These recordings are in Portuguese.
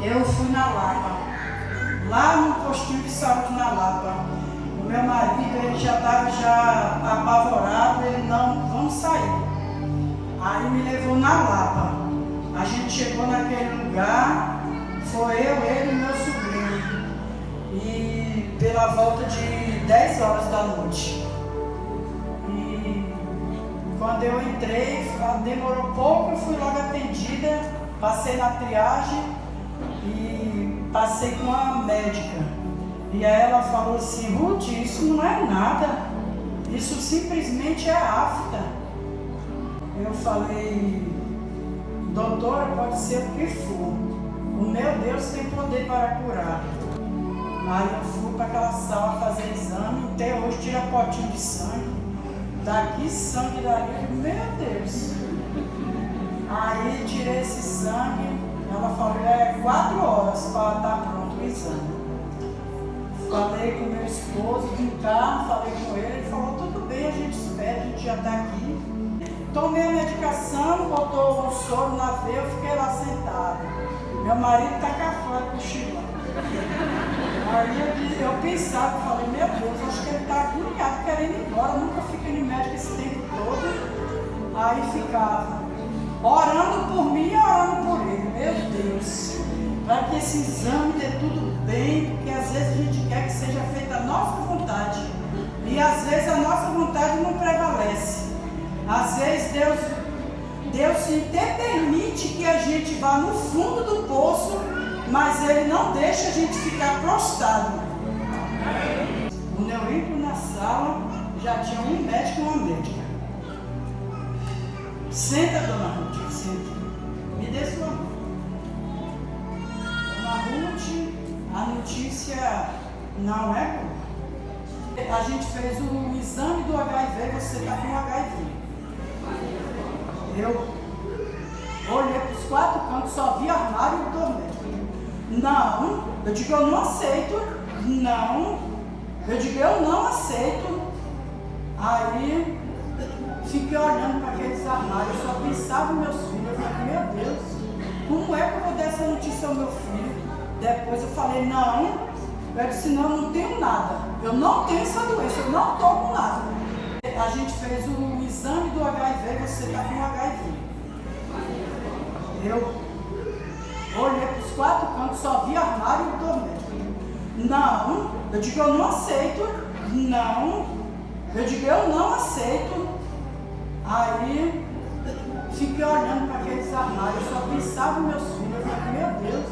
eu fui na Lapa, lá no postinho de saúde na Lapa. O meu marido, ele já estava apavorado, ele não, vamos sair. Aí me levou na Lapa. A gente chegou naquele lugar, foi eu, ele e meu sobrinho. E pela volta de 10 horas da noite. E quando eu entrei, demorou pouco, eu fui logo atendida, passei na triagem e passei com a médica. E aí ela falou assim: Ruth, isso não é nada, isso simplesmente é afta. Eu falei: doutora, pode ser o que for, o meu Deus tem poder para curar. Aí eu fui para aquela sala fazer exame, até hoje tira potinho de sangue, daqui sangue dali, meu Deus. Aí tirei esse sangue, ela falou: 4 horas para estar pronto o exame. Falei com meu esposo, vim cá, falei com ele falou: tudo bem, a gente espera, a gente já está aqui. Tomei a medicação, botou um soro na veia, eu fiquei lá sentada. Meu marido está cá fora cochilando. Aí eu pensava, falei: meu Deus, acho que ele está agoniado, querendo ir embora, nunca fiquei no médico esse tempo todo. Aí ficava orando por mim e orando por ele, meu Deus, para que esse exame dê tudo bem, porque às vezes a gente quer que seja feita a nossa vontade, e às vezes a nossa vontade não prevalece. Às vezes Deus até permite que a gente vá no fundo do poço, mas Ele não deixa a gente ficar prostrado. Quando eu entro na sala, já tinha um médico e uma médica. Senta, dona Ruth, senta. Me dê sua mão. Dona Ruth, a notícia não é boa. A gente fez o exame do HIV, você está com HIV. Eu olhei para os 4 cantos, só vi armário e dormência. Não, eu digo: eu não aceito. Não, eu digo: eu não aceito. Aí fiquei olhando para aqueles armários, eu só pensava em meus filhos. Eu falei: meu Deus, como é que eu vou dar essa notícia ao meu filho? Depois eu falei: não, eu disse: não, eu não tenho nada, eu não tenho essa doença, eu não estou com nada. A gente fez o exame do HIV, você está com HIV. Eu olhei para os 4 cantos, só vi armário e dormência. Não, eu digo: eu não aceito. Não, eu digo: eu não aceito. Aí fiquei olhando para aqueles armários, só pensava em meus filhos. Eu falei: meu Deus,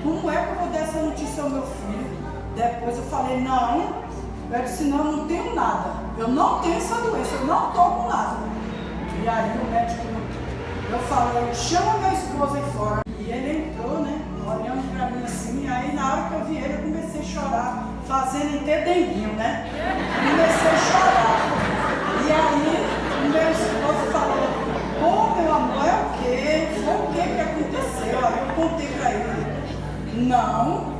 como é que eu vou dar essa notícia ao meu filho? Depois eu falei: não, eu disse: não, eu não tenho nada, eu não tenho essa doença, eu não estou com nada. E aí o médico, eu falei: chama meu esposo aí fora. E ele entrou, né, olhando para mim assim. Aí na hora que eu vi ele, eu comecei a chorar, fazendo entendenguinho, né? Comecei a chorar. E aí o meu esposo falou: pô, meu amor, é o quê? Foi o que aconteceu? Aí eu contei para ele: não.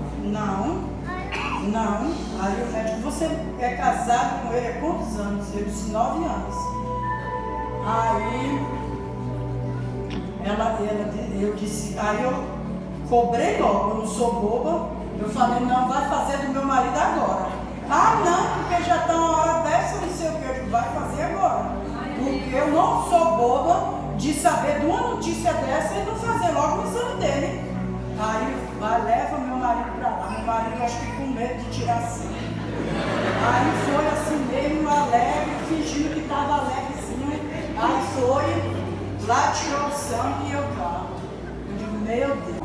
Aí o médico: você é casado com ele há quantos anos? Eu disse: 9 anos. Aí eu disse, aí eu cobrei logo, eu não sou boba. Eu falei: não, vai fazer do meu marido agora. Ah, não, porque já está uma hora dessa, não sei o que, eu digo: vai fazer agora. Porque eu não sou boba de saber de uma notícia dessa e não fazer logo o exame dele. Aí leva meu marido para lá. Meu marido, acho que com medo de tirar sangue. Aí foi assim mesmo, alegre, fingindo que estava alegrezinho. Aí foi, lá tirou o sangue e eu cá. Eu digo: meu Deus.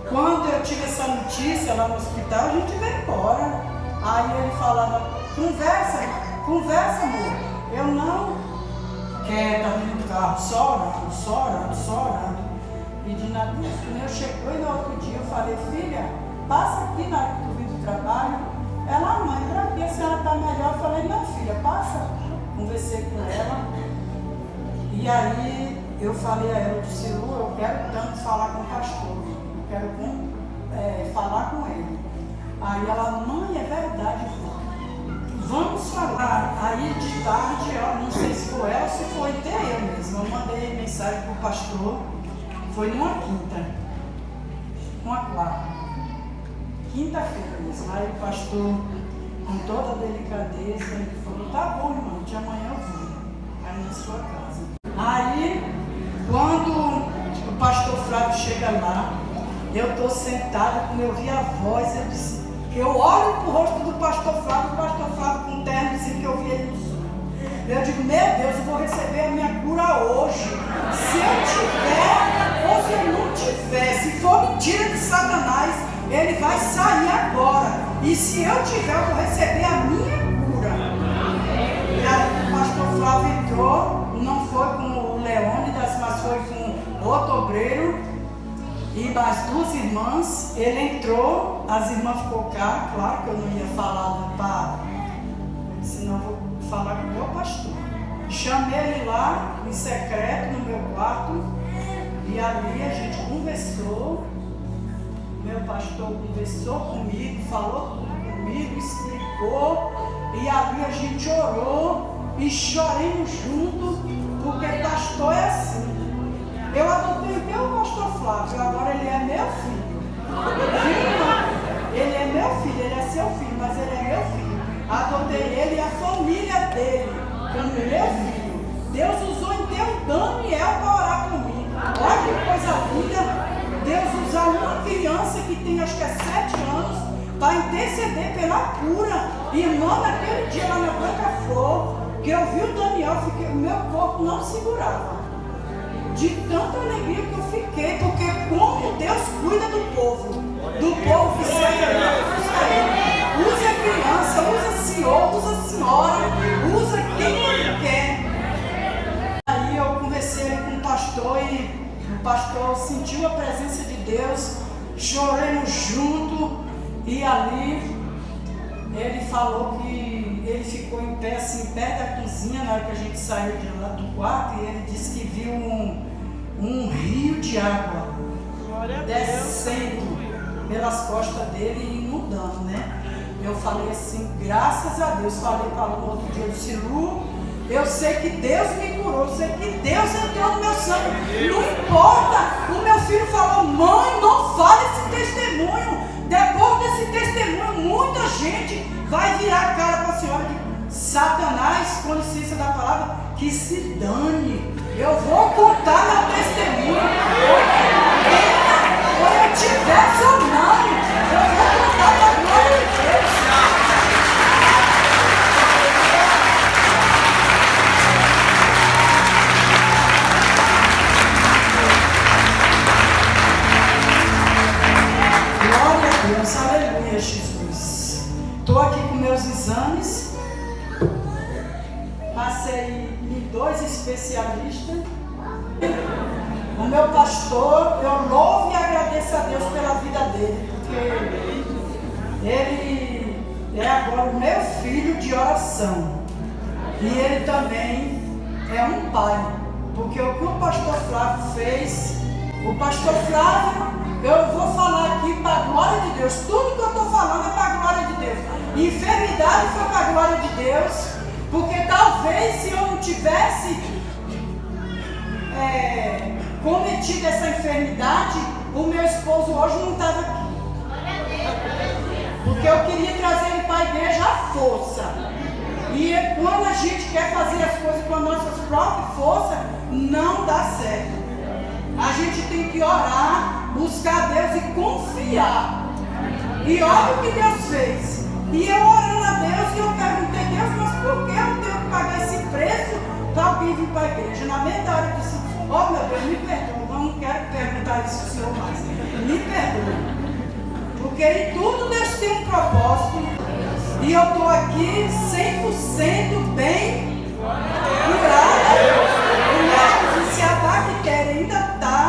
Quando eu tive essa notícia lá no hospital, a gente veio embora. Aí ele falava: conversa, amor. Eu não. Quieta no carro, só orando. E de nada, quando eu cheguei no outro dia, eu falei: filha, passa aqui na hora que tu vir do trabalho. Ela: mãe, pra que a senhora está melhor? Eu falei: não, filha, passa. Conversei com ela. E aí eu falei a ela, eu disse: Lu, eu quero tanto falar com o pastor. Eu quero falar com ele. Aí ela: mãe, é verdade, vamos falar. Aí de tarde, eu não sei se foi ela ou se foi até eu mesmo. Eu mandei mensagem para o pastor. Foi numa quinta, uma quarta. quinta-feira mesmo. Aí o pastor, com toda a delicadeza, ele falou, tá bom, irmão, de amanhã eu vou aí na sua casa. Aí, quando o pastor Flávio chega lá, eu estou sentada, quando eu vi a voz, eu olho para o rosto do pastor Flávio com um ternozinho que eu vi ele no sonho. Eu digo, meu Deus, eu vou receber a minha cura hoje. Se eu tiver, ou se eu não tiver, se for mentira de Satanás, ele vai sair agora. E se eu tiver, eu vou receber a minha cura. E aí o pastor Flávio entrou, não foi com o Leônidas, mas foi com outro obreiro e mais duas irmãs. Ele entrou, as irmãs ficou cá, claro que eu não ia falar para, senão eu vou falar com o meu pastor. Chamei ele lá em secreto no meu quarto e ali a gente conversou. Meu pastor conversou comigo, falou tudo comigo, explicou, e ali a gente orou e choramos juntos, porque pastor é assim. Eu adotei meu pastor Flávio, agora ele é meu filho. Ele é meu filho, ele é seu filho, mas ele é meu filho. Adotei ele e a família dele como meu filho. Deus usou então Daniel para orar por mim. Olha que coisa linda. Deus usa uma criança que tem acho que é 7 anos para interceder pela cura. Irmã, naquele dia lá na Branca Flor, que eu vi o Daniel, o meu corpo não segurava. De tanta alegria que eu fiquei, porque como Deus cuida do povo que serve, usa criança, usa senhor, usa senhora, usa quem ele quer. Aí eu conversei com o pastor e o pastor sentiu a presença de Deus, choramos junto, e ali ele falou que ele ficou em pé, assim, perto da cozinha, na hora que a gente saiu de lá do quarto, e ele disse que viu um rio de água descendo pelas costas dele e inundando, né? Eu falei assim, graças a Deus. Falei para o outro dia, eu disse, Lu, eu sei que Deus me curou, eu sei que Deus entrou no meu sangue. Não importa, o meu filho falou, mãe, não fale esse testemunho. Depois desse testemunho, muita gente vai virar a cara para a senhora de Satanás, com licença da palavra, que se dane. Eu vou contar meu testemunho. Ou eu tivesse ou não, eu vou contar da glória de Deus. Glória a Deus, aleluia, Jesus. Estou aqui com meus exames. Passei em 2 especialistas. O meu pastor, eu louvo e agradeço a Deus pela vida dele, porque ele é agora o meu filho de oração. E ele também é um pai, porque o que o pastor Flávio fez, o pastor Flávio, eu vou falar aqui para a glória de Deus. Tudo que eu estou falando é para a glória de Deus. Enfermidade foi para a glória de Deus, porque talvez se eu não tivesse cometido essa enfermidade, o meu esposo hoje não estava aqui. Porque eu queria trazer ele para a igreja à força. E quando a gente quer fazer as coisas com as nossas próprias forças, não dá certo. A gente tem que orar, buscar Deus e confiar. E olha o que Deus fez. E eu orando a Deus e eu perguntei, Deus, mas por que eu tenho que pagar esse preço para alguém vir para a igreja? Na mesma hora eu disse, oh meu Deus, me perdoa, eu não quero perguntar isso ao Senhor mais. Me perdoa. Porque em tudo Deus tem um propósito. E eu estou aqui 100% bem curada. O médico disse, a bactéria ainda está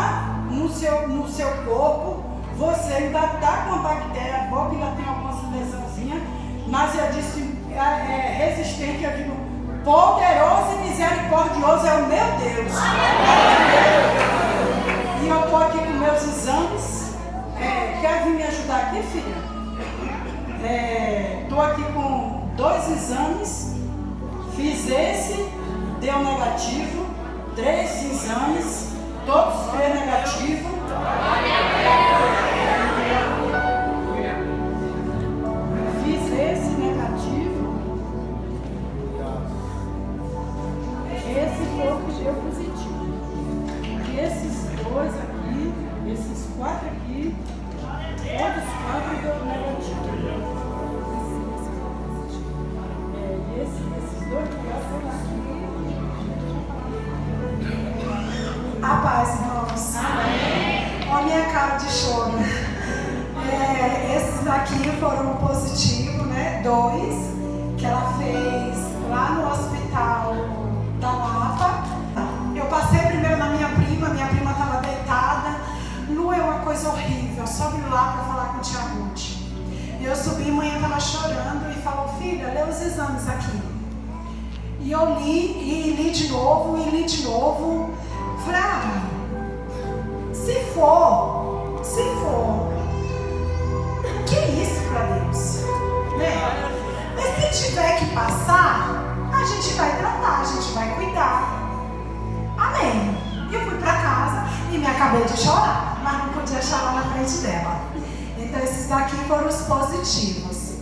no seu corpo. Você ainda está com a bactéria, a boca ainda tem algumas lesãozinhas. Mas eu disse, é resistente, eu digo, poderoso e misericordioso é o meu Deus. E eu estou aqui com meus exames. Quer vir me ajudar aqui, filha? Estou aqui com 2 exames. Fiz esse, deu negativo. 3 exames, todos 3 negativos. 4 aqui, outros 4 deu negativo. E esses 2 aqui, ó, aqui. A paz, irmãos. Amém. Olha a minha cara de choro. Esses daqui foram positivos, né? 2 que ela fez lá no hospital da Lapa. Eu passei primeiro na minha prima estava deitada. Lu, é uma coisa horrível, sobe lá para falar com a tia Ruth. E eu subi, manhã estava chorando e falou, filha, lê os exames aqui. E eu li de novo. Falei, se for, que isso para Deus? Né? Mas se tiver que passar, a gente vai tratar, a gente vai cuidar. Amém. E eu fui para casa e me acabei de chorar, mas não podia chorar na frente dela. Então esses daqui foram os positivos.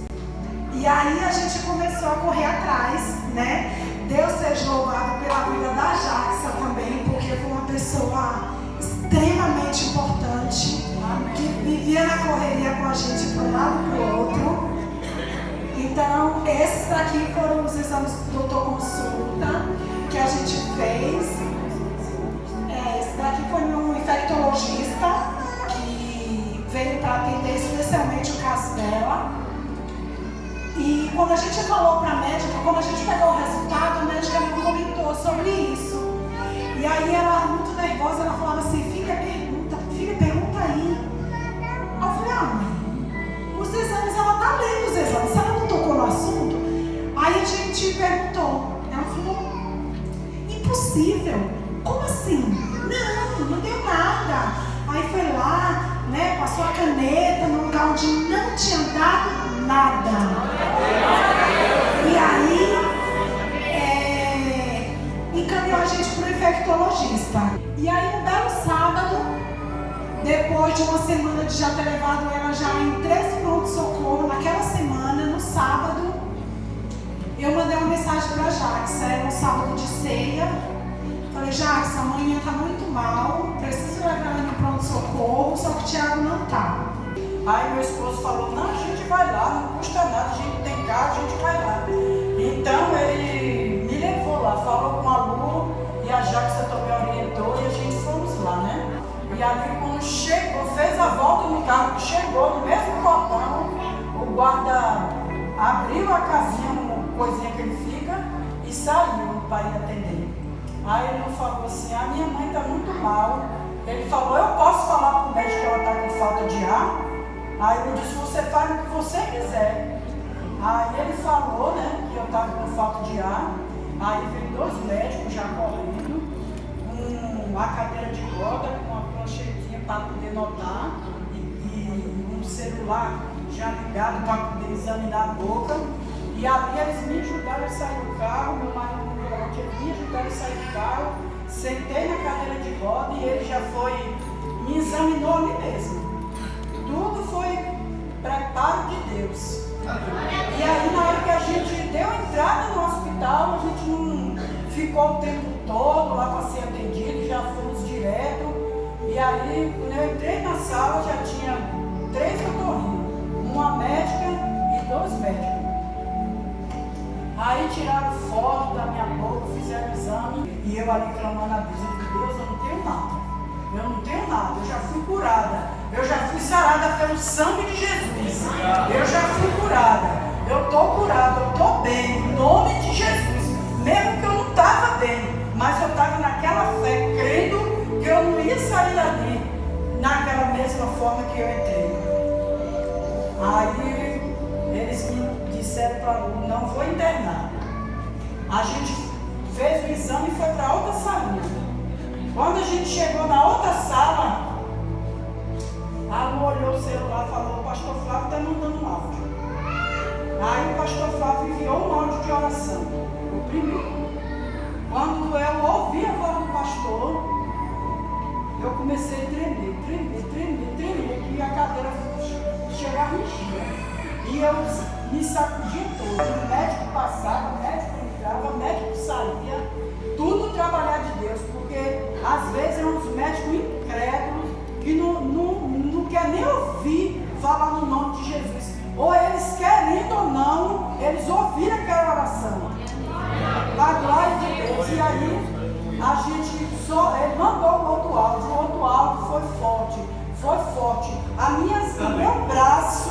E aí a gente começou a correr atrás, né? Deus seja louvado pela vida da Jaxa também, porque foi uma pessoa extremamente importante, que vivia na correria com a gente para um lado e para o outro. Então, esses daqui foram os exames do doutor consulta que a gente fez. Esse daqui foi um infectologista que veio para atender especialmente o caso dela. E quando a gente falou para a médica, quando a gente pegou o resultado, a médica me comentou sobre isso. E aí ela, muito nervosa, ela falava assim, filha, pergunta aí. Eu falei, mãe, os exames, ela tá lendo os exames, se ela não tocou no assunto. Aí a gente perguntou, ela falou, impossível, como assim? Não deu nada. Aí foi lá, né, passou a caneta no lugar onde não tinha dado nada. E aí encaminhou a gente para o infectologista. E aí um belo sábado, depois de uma semana de já ter levado ela já em 3 pronto-socorro, naquela semana, no sábado, eu mandei uma mensagem para a Jaxa. Era um sábado de ceia. Falei, Jaxa, amanhã está muito mal, preciso levar ela no pronto-socorro, só que o Thiago não está. Aí meu esposo falou, não, a gente vai lá, não custa nada, a gente tem carro, a gente vai lá. Então ele me levou lá, falou com a Lu e a Jaxa também orientou e a gente fomos lá, né? E ali quando chegou, fez a volta no carro, chegou no mesmo portão, o guarda abriu a casinha, uma coisinha que ele fica, e saiu para ir atender. Aí ele falou assim, a minha mãe está muito mal. Ele falou, eu posso falar para o médico que ela está com falta de ar? Aí ele disse, você faz o que você quiser. Aí ele falou, né, que eu estava com falta de ar. Aí veio 2 médicos já correndo, uma cadeira de roda com uma pranchetinha para poder notar e um celular já ligado para poder examinar a boca. E ali eles me ajudaram a sair do carro, meu marido no volante, eles me ajudaram a sair do carro, sentei na cadeira de roda e ele já foi, me examinou ali mesmo. Tudo foi preparo de Deus. E aí na hora que a gente deu entrada no hospital, a gente não ficou o tempo todo lá para ser atendido, já fomos direto. E aí quando eu entrei na sala já tinha 3 otorrinos, uma médica e 2 médicos. Aí tiraram foto da minha boca, fizeram o exame e eu ali clamando a Deus, eu não tenho nada. Eu não tenho nada, eu já fui curada, eu já fui sarada pelo sangue de Jesus, eu já fui curada, eu estou curada, eu estou bem, em nome de Jesus, mesmo que eu não estava bem, mas eu estava naquela fé, crendo que eu não ia sair dali, naquela mesma forma que eu entrei. Aí eles me disseram para mim, não vou internar. A gente fez o exame e foi para outra salinha. Quando a gente chegou na outra sala, a Lu olhou o celular e falou, o pastor Flávio está mandando um áudio. Aí o pastor Flávio enviou um áudio de oração, o primeiro. Quando eu ouvi a voz do pastor, eu comecei a tremer, que a cadeira chegava a mexer. E eu me sacudia todo. O médico passava, o médico entrava, o médico saía. Tudo trabalhar de Deus, porque às vezes é uns médicos incrédulos que não A gente só mandou o outro áudio foi forte, foi forte. O meu braço,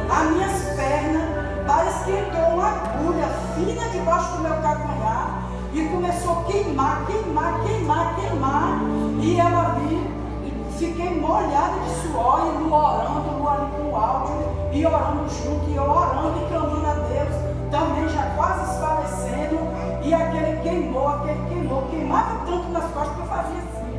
as minhas pernas, parece que entrou uma agulha fina debaixo do meu calcanhar e começou a queimar. E ela ali, fiquei molhada de suor e Lu orando, ali com o áudio, e orando junto, e eu orando e clamando a Deus, também já quase esfalecendo, e aquele queimava tanto nas costas que eu fazia assim,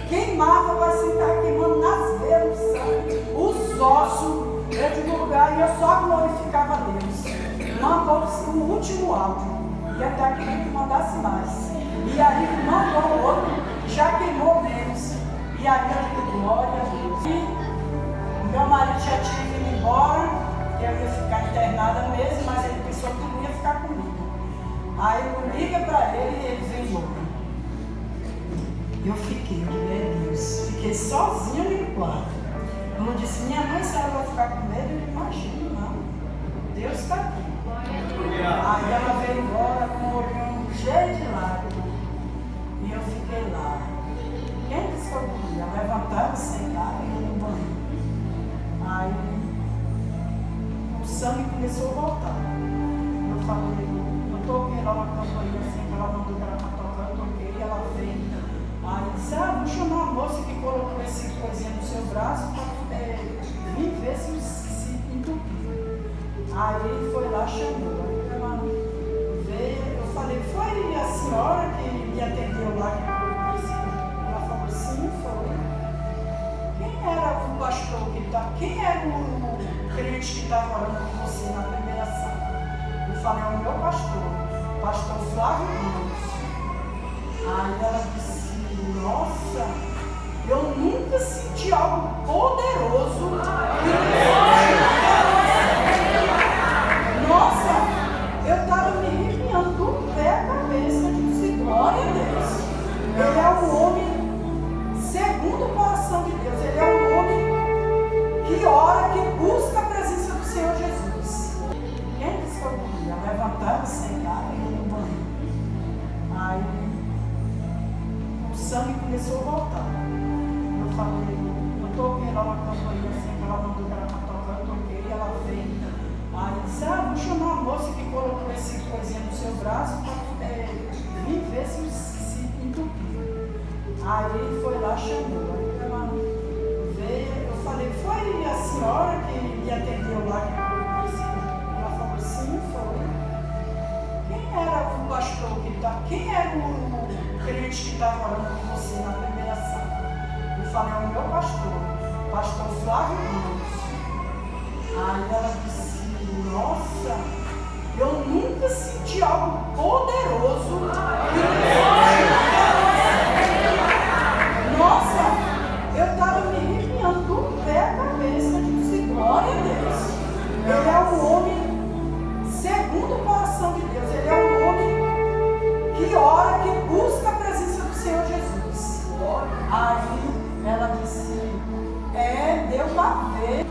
queimava, parecia que estava queimando nas veias, o sangue, os ossos, de um lugar, e eu só glorificava a Deus. Mandou o último áudio, e até que ele mandasse mais, e aí mandou o outro, já queimou menos, e aí eu digo glória a Deus. E meu marido já tinha ido embora, eu ia ficar internada mesmo, mas ele pensou que não ia ficar comigo. Aí eu liga para ele e ele veio embora. Eu digo, meu Deus, fiquei sozinha no quarto. Eu disse, minha mãe, se ela vai ficar com medo, eu imagino, não. Deus está aqui. Aí ela veio embora com o olhinho cheio de lágrimas. E eu fiquei lá. Quem disse que eu podia? Eu levantava, sentava e ia no banheiro. Aí o sangue começou a voltar. Eu falei, eu toquei lá uma campainha assim, que ela mandou que era para tocar, eu toquei e ela veio. Aí disse, vou chamar a moça que colocou esse coisinha no seu braço para vir ver se entupiu. Aí foi lá, chamou. Aí ela veio, eu falei, foi a senhora que me atendeu lá que colocou esse? Ela falou, sim, foi. Quem era o pastor que estava? Quem era o crente que estava orando com você na primeira sala? Eu falei, é o meu pastor Flávio Ramos. Aí ela disse, nossa, eu nunca senti algo poderoso. Nossa, eu estava me arrepiando do pé à cabeça. Disse, glória a Deus. Ele é um homem segundo o coração de Deus. Ele é um homem que ora, que busca a presença do Senhor Jesus. Quem disse que eu podia? Eu levantava, sentava e ia no banheiro. Aí o sangue começou a voltar. Eu falei, eu toquei lá uma campainha assim, que ela mandou que era para tocar, eu toquei e ela veio. Aí disse, vou chamar a moça que colocou esse coisinha no seu braço para vir ver se entupiu. Aí foi lá, chamou. Aí ela veio, eu falei, foi a senhora que me atendeu lá que colocou esse? Ela falou, sim, foi. Quem era o pastor que estava? Quem era o crente que estava orando com você na primeira sala? Eu falei, é o meu pastor Flávio Ramos. Aí ela disse, nossa, eu nunca senti algo poderoso. Nossa, eu estava me arrepiando do pé à cabeça. Disse, glória a Deus. Ele é um homem segundo o coração de Deus. Ele é um homem que ora, que busca a presença do Senhor Jesus. Aí ela disse, deu para ver.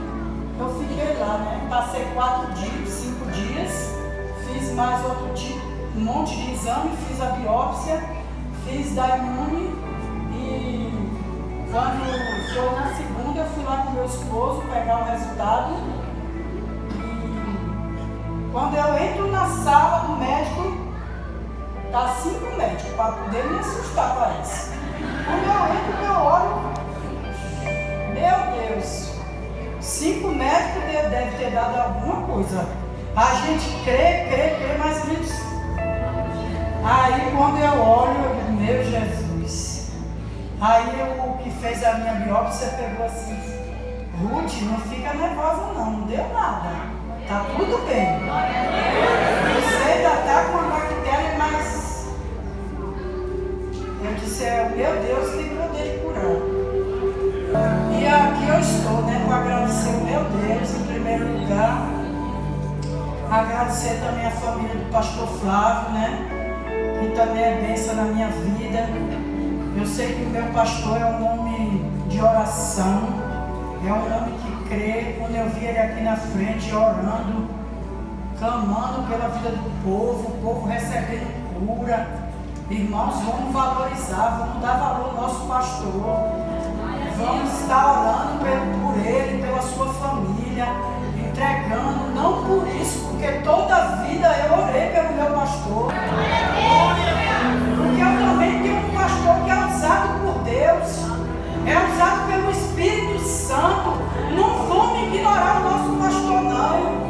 Eu fiquei lá, né? Passei 4 dias, 5 dias, fiz mais outro tipo, um monte de exame, fiz a biópsia, fiz da imune e quando foi na segunda eu fui lá com meu esposo pegar o resultado e quando eu entro na sala do médico, tá 5 médicos para poder me assustar, parece. Quando eu entro, eu olho, meu Deus, 5 médicos deve ter dado alguma coisa. A gente crê, mas a gente... Aí quando eu olho, eu digo, meu Jesus. Aí o que fez a minha biópsia pegou assim, Ruth, não fica nervosa não deu nada. Tá tudo bem. Você ainda está com a bactéria, mas... Eu disse, meu Deus, tem poder de curar. E aqui eu estou, né, para agradecer o meu Deus, em primeiro lugar, agradecer também a família do pastor Flávio, né, que também é bênção na minha vida. Eu sei que o meu pastor é um homem de oração, é um homem que crê. Quando eu vi ele aqui na frente orando, clamando pela vida do povo, o povo recebendo cura, Irmãos, vamos valorizar, vamos dar valor ao nosso pastor. Vamos estar orando por ele, pela sua família, entregando, não por isso, porque toda a vida eu orei pelo meu pastor. Porque eu também tenho um pastor que é usado por Deus, é usado pelo Espírito Santo. Não vamos ignorar o nosso pastor, não.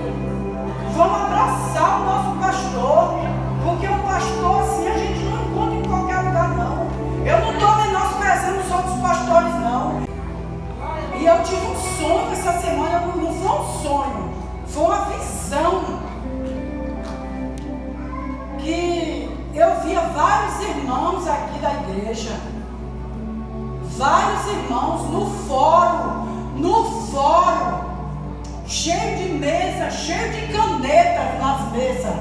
Vamos abraçar o nosso pastor, porque um pastor assim a gente não encontra em qualquer lugar, não. Eu não estou menosprezando os outros pastores, não. E eu tive um sonho essa semana, não foi um sonho, foi uma visão. Que eu via vários irmãos aqui da igreja, vários irmãos no fórum, cheio de mesa, cheio de canetas nas mesas.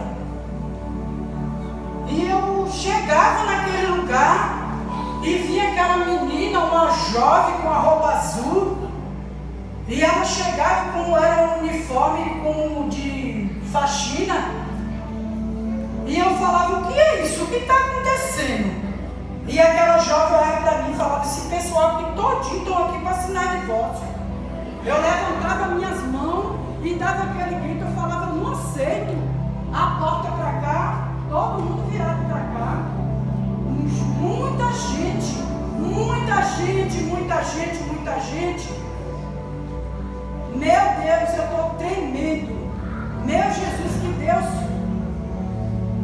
E eu chegava naquele lugar e via aquela menina, uma jovem com a roupa azul, e ela chegava com era um uniforme de faxina, e eu falava: o que é isso? O que está acontecendo? E aquela jovem olhava para mim e falava: esse pessoal aqui todinho estão aqui para assinar divórcio. Eu levantava minhas mãos e dava aquele grito, eu falava: não aceito. A porta para cá, todo mundo virado para cá. Muita gente, muita gente, muita gente, muita gente. Meu Deus, eu estou tremendo. Meu Jesus, que Deus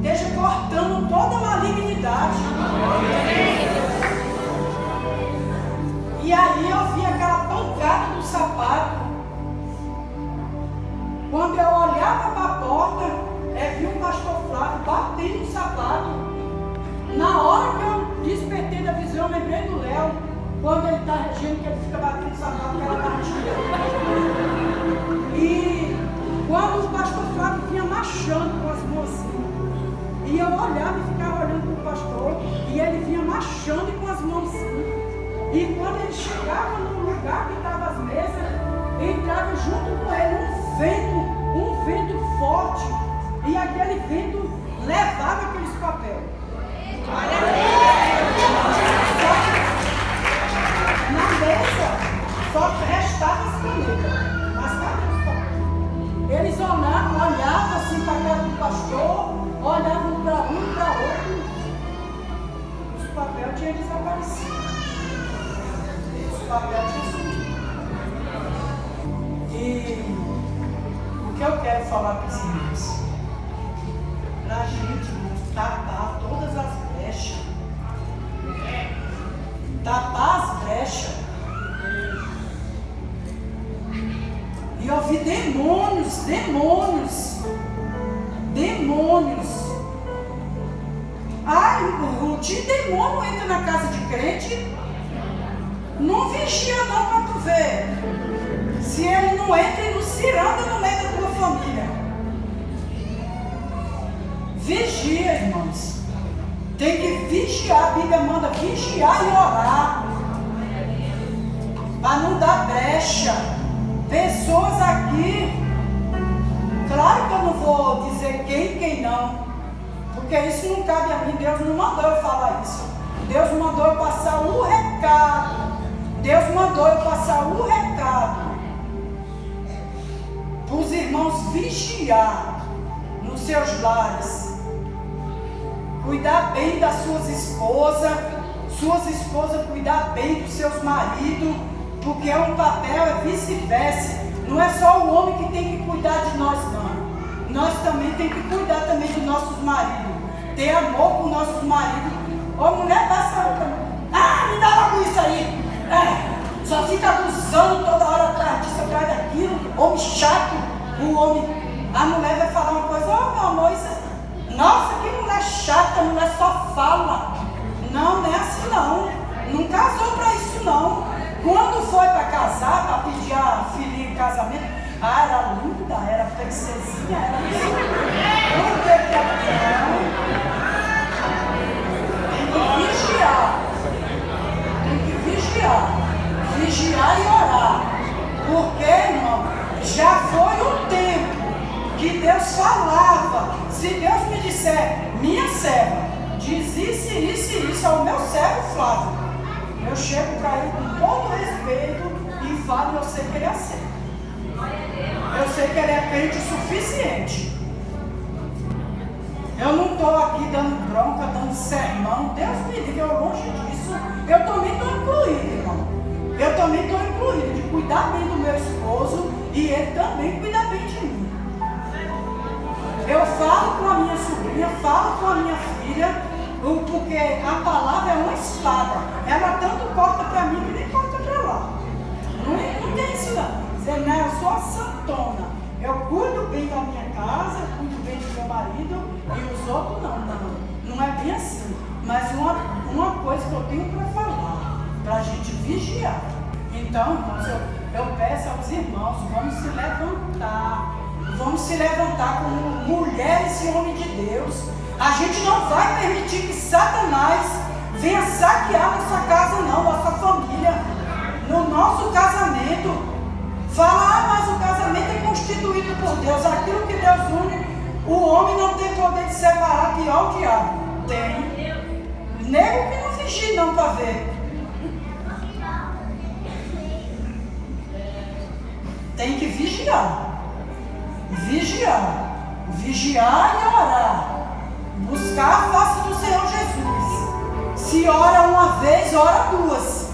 esteja cortando toda a malignidade. E aí eu vi aquela pancada do sapato. Quando eu olhava para a porta, vi um pastor Flávio batendo no sapato. Na hora que eu despertei da visão, eu lembrei do Léo, quando ele está regendo, que ele fica batendo no sapato pela batida. E quando o pastor Flávio vinha marchando com as mãos assim, e eu olhava e ficava olhando para o pastor, e ele vinha marchando com as mãos assim. E quando ele chegava no lugar que estavam as mesas, entrava junto com ele um vento forte, e aquele vento levava aqueles papéis. Na mesa só restava as canetas, mas cadê os papéis? Eles olhavam assim para a cara do pastor, olhavam para um e para outro, os papéis tinham desaparecido. Os papéis tinham sumido. E o que eu quero falar para os irmãos? Para a gente tapar todas as brechas. Tapar as brechas. E eu vi demônios. Ai, de demônio entra na casa de crente. Não vigia não para tu ver. Se ele não entra e não ciranda no meio da tua família. Vigia, irmãos. Tem que vigiar. A Bíblia manda vigiar e orar. Para não dar brecha. Pessoas aqui. Claro que eu não vou dizer quem não. Porque isso não cabe a mim. Deus não mandou eu falar isso. Deus mandou eu passar o recado. Deus mandou eu passar o recado. Para os irmãos vigiar nos seus lares. Cuidar bem das suas esposas cuidar bem dos seus maridos, porque é um papel, é vice-versa. Não é só o homem que tem que cuidar de nós, não. Nós também temos que cuidar também dos nossos maridos. Ter amor com nossos maridos. Ô mulher, passa. Me dá logo isso aí. Só fica abusando toda hora atrás disso, atrás daquilo. Homem chato. O homem. A mulher vai falar uma coisa: meu amor, isso é... Nossa, que mulher chata, a mulher só fala. Não é assim não. Não casou para isso não. Quando foi para casar, para pedir a filhinha em casamento, era linda, era princesinha, era isso. Não teve Tem que vigiar. Vigiar e orar. Porque, irmão, já foi o tempo que Deus falava. Se Deus me disser: minha serva, de diz isso ao meu servo Flávio, eu chego para ele com todo respeito e falo, eu sei que ele aceita. Eu sei que ele é crente o suficiente. Eu não estou aqui dando bronca, dando sermão. Deus me livre, eu longe disso. Eu também estou incluído, irmão. Eu também estou incluído de cuidar bem do meu esposo e ele também cuida bem de mim. Eu falo com a minha sobrinha, falo com a minha filha, porque a palavra é uma espada. Ela tanto corta para mim que nem corta para lá. Não tem isso não. Dizer, né, eu sou a santona. Eu cuido bem da minha casa, cuido bem do meu marido e os outros não. Não é bem assim. Mas uma coisa que eu tenho para falar, para a gente vigiar. Então, irmãos, eu peço aos irmãos, vamos se levantar. Vamos se levantar como mulheres e homens de Deus. A gente não vai permitir que Satanás venha saquear nossa casa não, nossa família, no nosso casamento. Fala, mas o casamento é constituído por Deus. Aquilo que Deus une, o homem não tem poder de separar, pior o diabo. Tem. Nego que não vigia não para ver. Tem que vigiar. Vigiar e orar. Buscar a face do Senhor Jesus. Se ora uma vez, ora duas.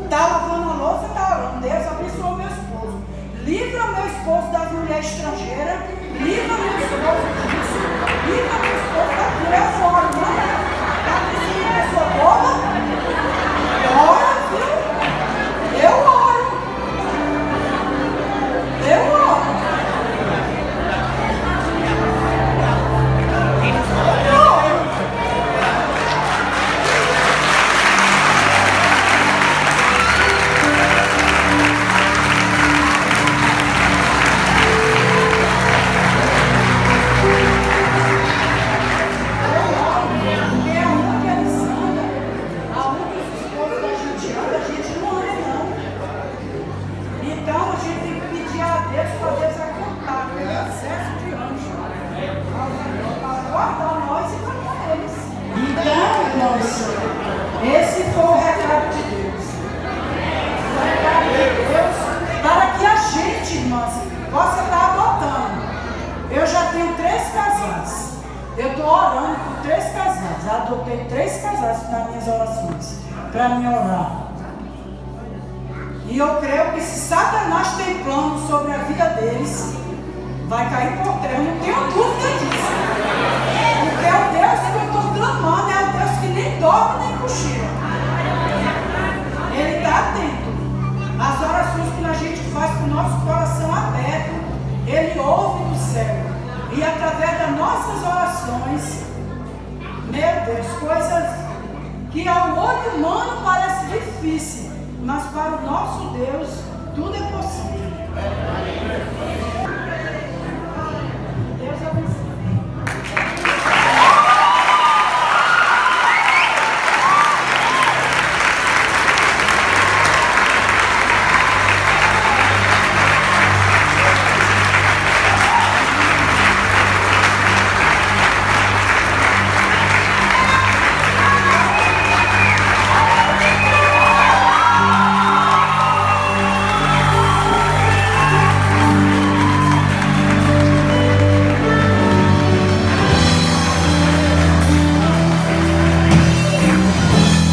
Está lavando a louça, está orando. Deus abençoa meu esposo. Livra meu esposo das mulheres estrangeiras. Livra meu esposo disso. Livra meu esposo daquilo. Eu oro, não é? Está dizendo pessoa boba? Ora, viu? Eu oro. Eu oro. Esse foi o recado de Deus. O recado de Deus para que a gente, irmãs, possa estar adotando. Eu já tenho 3 casais. Eu estou orando por 3 casais. Adotei 3 casais nas minhas orações para me orar. E eu creio que se Satanás tem plano sobre a vida deles, vai cair por terra. Não tenho dúvida disso. Porque é o Deus que eu estou clamando, é o Deus que nem dorme nem cochila. Ele está atento. As orações que a gente faz com o nosso coração aberto, Ele ouve do céu. E através das nossas orações, meu Deus, coisas que ao olho humano parece difícil, mas para o nosso Deus tudo é possível.